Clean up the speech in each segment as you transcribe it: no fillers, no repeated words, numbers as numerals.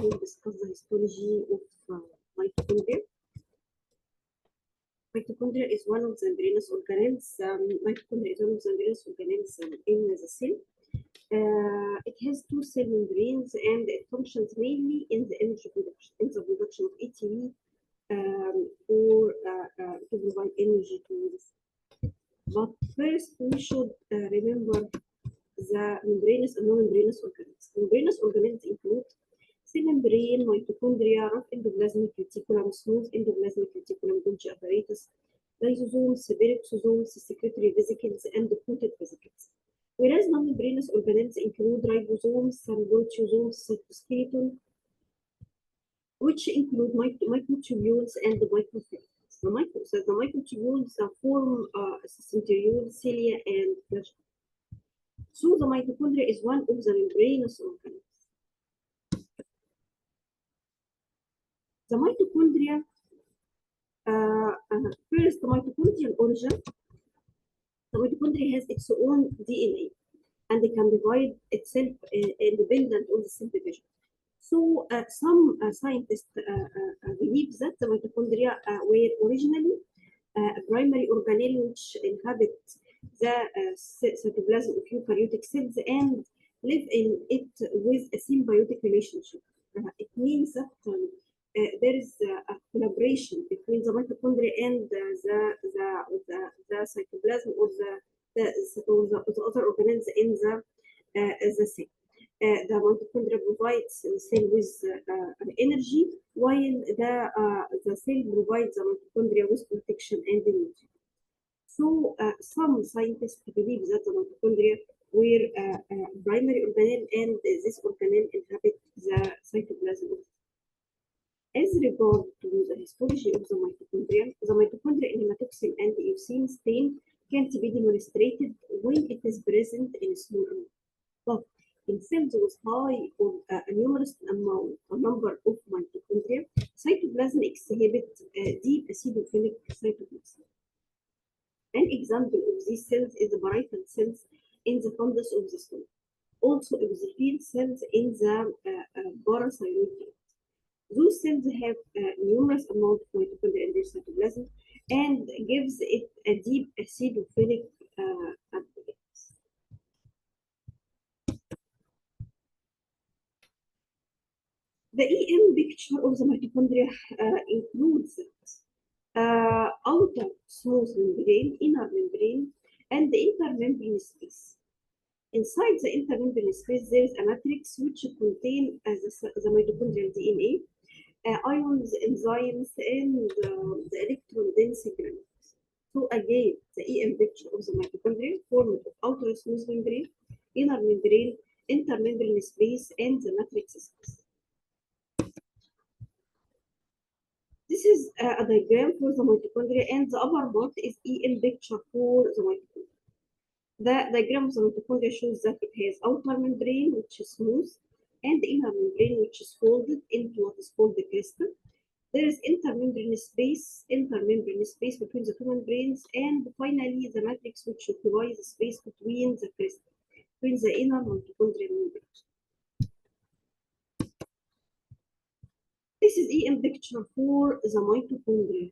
will discuss the histology of mitochondria. Mitochondria is one of the membranous organelles. Mitochondria is one of the membranous organelles in the cell. It has two cell membranes and it functions mainly in the energy production, in the production of ATP to provide energy to the cell. But first, we should remember the membranous and non-membranous organelles. Membranous organelles include cell membrane, mitochondria, rough endoplasmic reticulum, smooth endoplasmic reticulum, Golgi apparatus, lysosomes, peroxisomes, secretory vesicles, and coated vesicles. Whereas non-membranous organelles include ribosomes, proteasomes, cytoskeleton, which include microtubules and microfilaments. The microtubules form centrioles, cilia, and flagella. So the mitochondria is one of the membranous organelles. The mitochondria, first, the mitochondrial origin. The mitochondria has its own DNA and it can divide itself independent of the cell division. So some scientists believe that the mitochondria were originally a primary organelle which inhabit the cytoplasm of eukaryotic cells and live in it with a symbiotic relationship. It means that there is a collaboration between the mitochondria and the cytoplasm or the other organelles in the cell. The mitochondria provides the cell with energy, while the cell provides the mitochondria with protection and immunity. So some scientists believe that the mitochondria were primary organelle and this organelle inhabit the cytoplasm. As regard to the histology of the mitochondria in hematoxin and eosine stain can be demonstrated when it is present in a small amount. But in cells with high or a numerous number of mitochondria, cytoplasm exhibit deep acidophilic cytoplasm. An example of these cells is the parietal cells in the fundus of the stomach. Also, epithelial cells in the parathyroid gland. Those cells have numerous amount of mitochondria in their cytoplasm and gives it a deep acidophilic appearance. The EM picture of the mitochondria includes outer smooth membrane, inner membrane, and the intermembrane space. Inside the intermembrane space, there is a matrix which contains the mitochondrial DNA, ions, enzymes, and the electron-dense granules. So again, the EM picture of the mitochondria formed of outer smooth membrane, inner membrane, intermembrane space, and the matrix space. This is a diagram for the mitochondria, and the upper part is EM picture for the mitochondria. The diagram of the mitochondria shows that it has outer membrane, which is smooth, and inner membrane, which is folded into what is called the crystal. There is intermembrane space between the two membranes, and finally the matrix, which occupies the space between the crystal, between the inner mitochondrial membrane. This is EM picture for the mitochondria.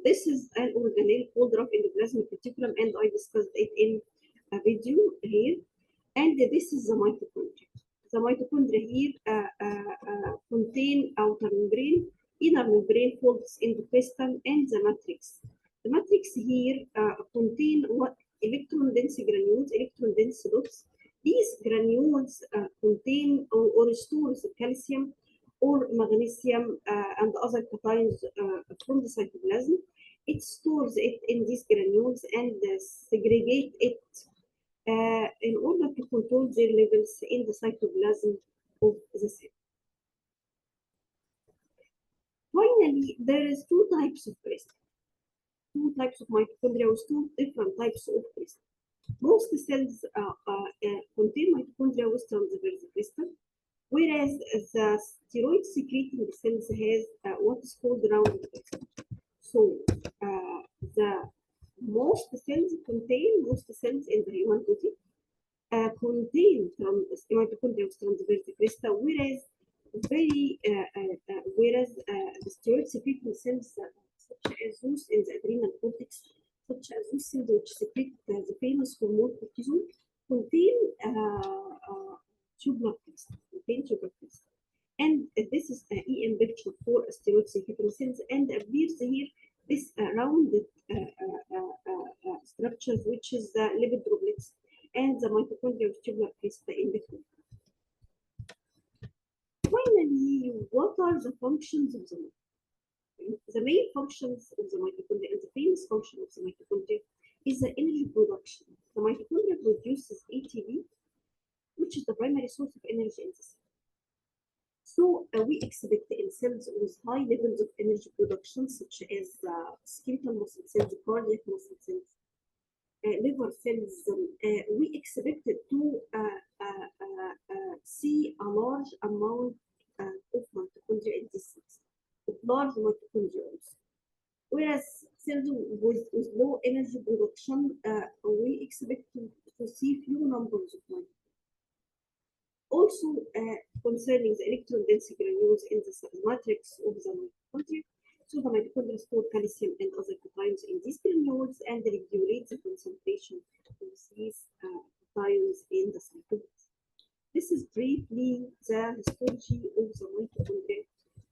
This is an organelle called rough endoplasmic reticulum, and I discussed it in a video here. And this is the mitochondria. The mitochondria here contain outer membrane, inner membrane folds endocrystal, and the matrix. The matrix here contain what electron-dense granules, electron-dense dots. These granules contain or store the calcium or magnesium and other cations from the cytoplasm. It stores it in these granules and segregate it in order to control their levels in the cytoplasm of the cell. Finally, there is two types of crystal, two types of mitochondria with two different types of crystal. Most cells contain mitochondria with transverse crystal, whereas the steroid secreting cells has what is called round crystal. So most cells in the human body contain mitochondria with transverse crystal, whereas very whereas the steroid secreting cells such as those in the adrenal cortex, such as those cells which secrete the famous hormone cortisol, contain tubular crystals, and this is an EM picture for steroid secreting cells, and appears here this rounded structures, which is the lipid droplets and the mitochondrial tubular crystal in between. Finally, what are the functions of the mitochondria? The main functions of the mitochondria and the famous function of the mitochondria is the energy production. The mitochondria produces ATP, which is the primary source of energy in the cell. So we expect in cells with high levels of energy production, such as skeletal muscle cells, cardiac muscle cells, liver cells, we expected to see a large amount of mitochondria in these cells, of large mitochondria also. Whereas cells with low energy production, we expect to see few numbers of mitochondria. Also, concerning the electron density granules in the matrix of the mitochondria, so the mitochondria store calcium and other cations in these granules and regulate the concentration of these cations in the cytoplasm. This is briefly the histology of the mitochondria.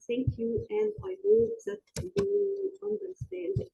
Thank you, and I hope that you understand